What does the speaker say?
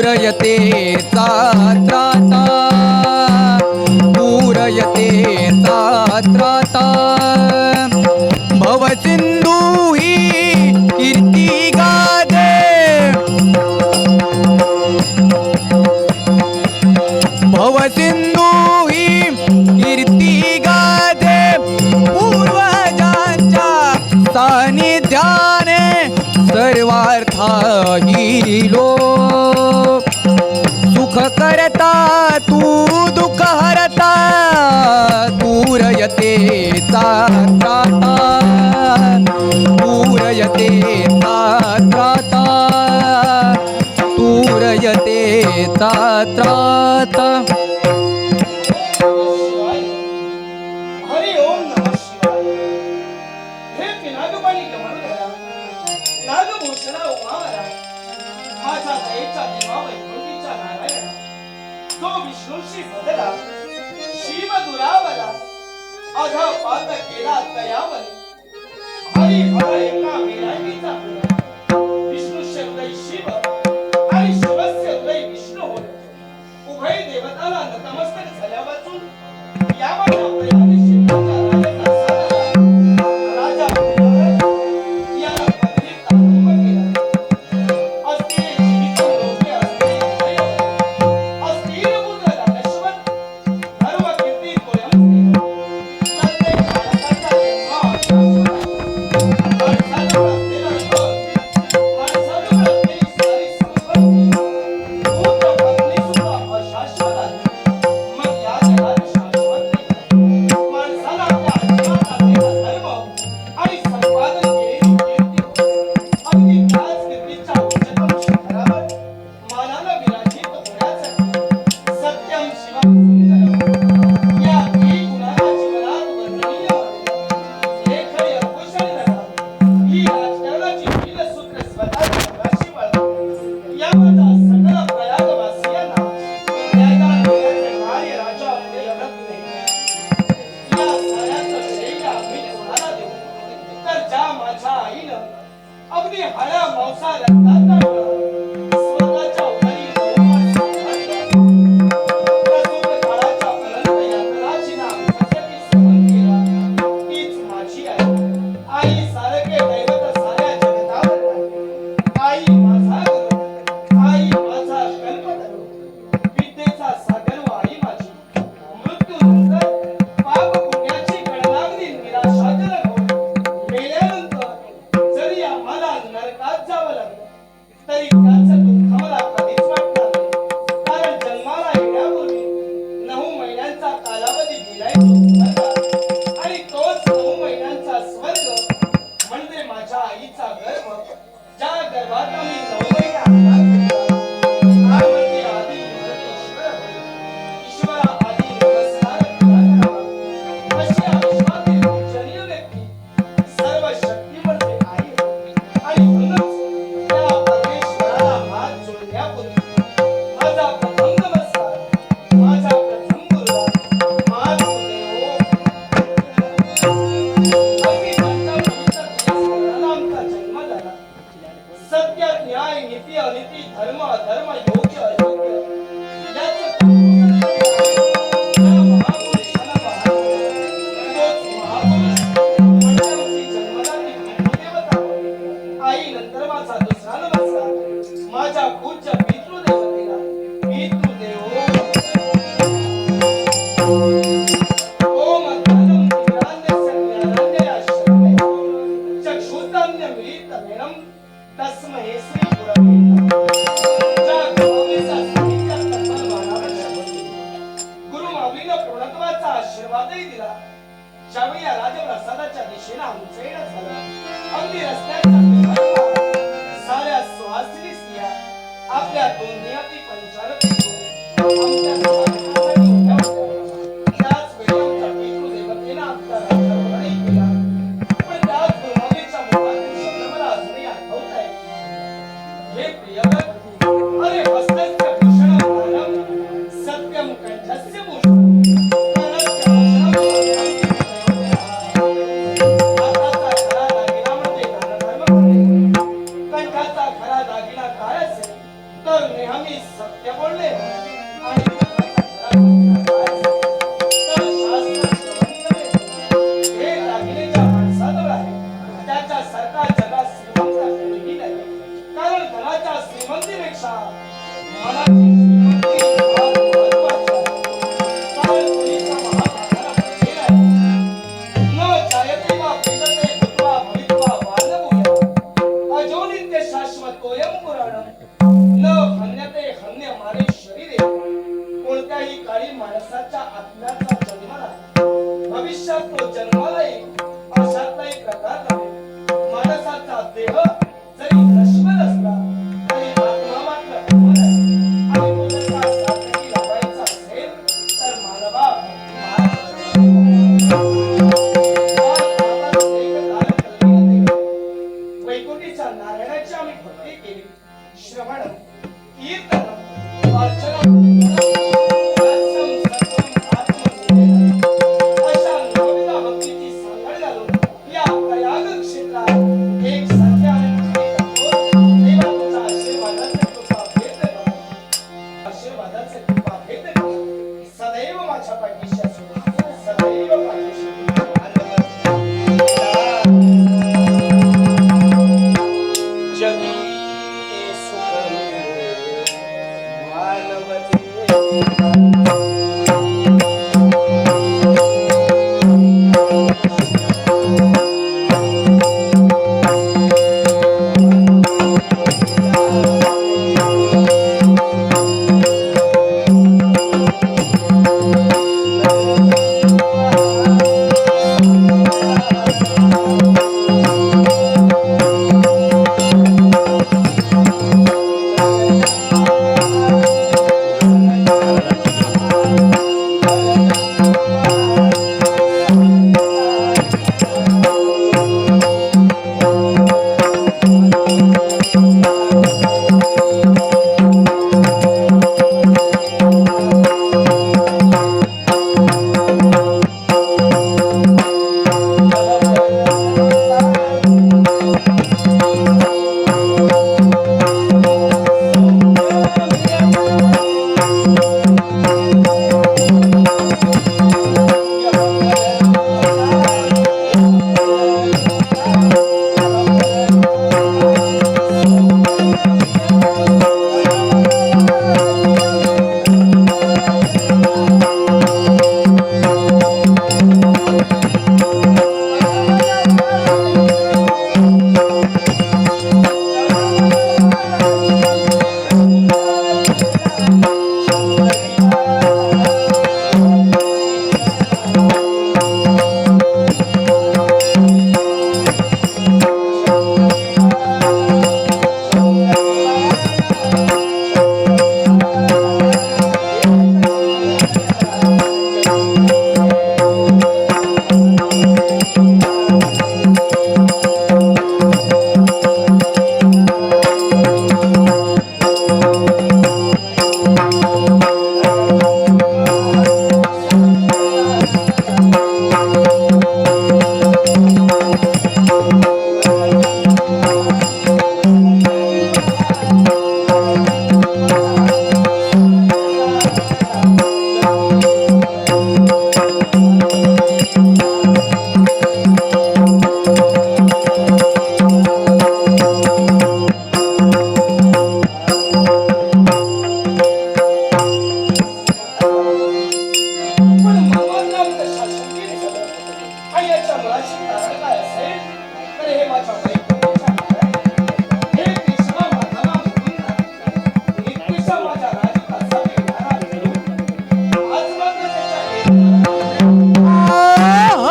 पूरयते त्राता पूरयते त्राता भवसिंधू ही कीर्ती गादे भवसिंधू ही कीर्ती गादे पूर्वजांच्या सानिध्याने सर्वार्था हिरिलो सुख करता तू दुःख हरता पूरयते त्राता पूरयते त्राता पूरयते त्राता हरि ओम नमः शिवाय। हे पिनाकपाणी गमनधरा नागभूषणा उमावरा माझा दयेचा देवा वैकुंठीचा नारायण जो विष्णूशी बदला शिव दुरावला अघा पात केला दयावली हरी हर एका विरागीचा विष्णूचे उदय शिव आणि शिवस्य उदय विष्णू होय उभय देवताला नतमस्तक झाल्यापासून या माझ्या प्रेमाने शिवाचा राजा याला पदवी तांबूळ केला असते जीवित लोके असते अस्थिर पुत्र दानश्वर सर्व कीर्ती तोयमस्ते प्रत्येक माणसाचा जन्म शाश्वत माणसाला असलेला बळ माणसाला असलेली सारी संपत्ती भूत पत्नी सुद्धा अशाश्वत आहे मग या जगात शाश्वत नाही माणसाला आपल्या आयुष्यात असलेला धर्म आणि संपादन केलेली कीर्ती अगदी त्याच कीर्तीच्या उच्चतम शिखरावर मानाला विराजित होण्यासाठी सत्यम शिवम सुंदरम या गुणाला जीवनात वर्णनीय हे खरे अकुशल नव्हे ही राजकारणाची नील सूत्र स्वतःच्या अंगाशी बाळगून या माझा सकल प्रयागवासियांना न्यायदान देण्याचे कार्य राजा पुढे लढत नाही या साऱ्याचं श्रेय आम्ही कोणाला देऊ तर ज्या माझ्या आईनं अगदी हळ्या मांसा रक्ताचा स्वतःच्या उदरी गोमांस खाल्ला प्रसूत काळाच्या अनंत यातनाची ना आमच्यासाठी सहन केला तीच माझी आई आई सारखे दैवत साऱ्या जगतावर नाही आई माझा गुरु आई माझा कल्पतरू विद्येचा सागर व आई माझी मृत्यूनंतर पाप पुण्याची गणनागदी निराशाजनक होईल मेल्यानंतर जरी आम्हाला नरकात जावं लागलं तरी त्याचं दुःख मला कधीच वाटणार नाही कारण जन्माला येण्यापूर्वी 9 महिन्यांचा कालावधी गेलाय तो स्वर्गात आणि तोच 9 महिन्यांचा स्वर्ग म्हणजे माझ्या आईचा गर्भ ज्या गर्भात आम्ही 9 महिने अंगात घेतला हा म्हणजे आदी मूर्ती ईश्वर होय ईश्वरा आदी नमस्कार तुला करावा अशी या विश्वातील पूजनीय व्यक्ती सर्व शक्ती म्हणजे आई होय. आणि म्हणूनच त्या परमेश्वराला हात जोडण्यापूर्वी माझा प्रथम नमस्कार माझा प्रथम गुरुला माझ सुदैव अगदी त्यांच्या पवित्र प्रियस्मरणाला आमचा जन्म झाला सत्य न्याय नीती अनिती धर्म अधर्म योग्य अयोग्य याचे या महापुरुषाला पाहतो तोच महापुरुष म्हणजे आमची जन्मदाती पितृदेवता होय. आई नंतर माझा दुसरा नमस्कार माझ्या पूज्य पितृदेवतेला पितृदेव ओम धनम दिव्यान्यस्य ज्ञानान्ययाश्रमे चक्षुतान्यमिलितमेनं तस्मै श्री गुरवे नमः ज्या गुरुमाऊलीचा सानिध्यात तत्पर मानावर शपथ गुरु माऊलीनं पूर्णत्वाचा आशीर्वादही दिला ज्यावेळी या राजप्रसादाच्या दिशेनं आमचं येणं झालं अगदी रस्त्याच्या विभागात साऱ्या सुवासिनी स्त्रिया आपल्या दोन्हीयाती पंचारती घेऊन आमच्या स्वागतासाठी उभ्या होत्या त्याच वेळी आमच्या पितृदेवतेनं आमचा राज्याभिषेक केला पण त्याच गुरुमाऊलीच्या मुखातील शब्द मला अजूनही आठवत आहेत हे प्रियवर अरे हस्तस्य भूषणं वर्णं सत्यं कंठस्य भूषणं स्तनस्य भूषणं हाताचा खरा दागिना म्हणजे दानधर्म करणे कंठाचा खरा दागिना काय असेल तर तर नेहमी सत्य बोलणे आणि धर्माचा खरा तर शास्त्र श्रवण करणे हे दागिने ज्या माणसाजवळ आहे त्याच्यासारखा जगात श्रीमंत कोणीही नाही. कारण धनाच्या श्रीमंतीपेक्षा मनाची श्रीमंती फार महत्त्वाची आहे. कारण कोणीचा महाभारताला म्हणलेला आहे, न जायते वा भेदते भूत्वा भवित्वा वा न भूया अजोनित्य शाश्वत कोयम पुराणम न हन्यते हन्य मारे शरीरे. कोणत्याही काळी माणसाच्या आत्म्याचा जन्म नाही, भविष्यात तो जन्माला येईल अशातला एक प्रकार नाही. माणसाचा देह जरी नश्वर असला तरी आत्मा मात्र अमर आहे. आणि तो जर का सार्थकी लावायचा असेल तर मानवा वैकुंठीच्या नारायणाची आम्ही भक्ती केली. श्रवण कीर्तन अर्चना अशा नवविधा भक्तीची सांगड घालून या प्रयाग क्षेत्रात एक सत्य आणि देवाचा आशीर्वादाचे कृपा भेट करा. आशीर्वादाचे कृपा भेट करा. सदैव माझ्या पाठीशी असो, सदैव पाठीशी. जगी सुख मानवते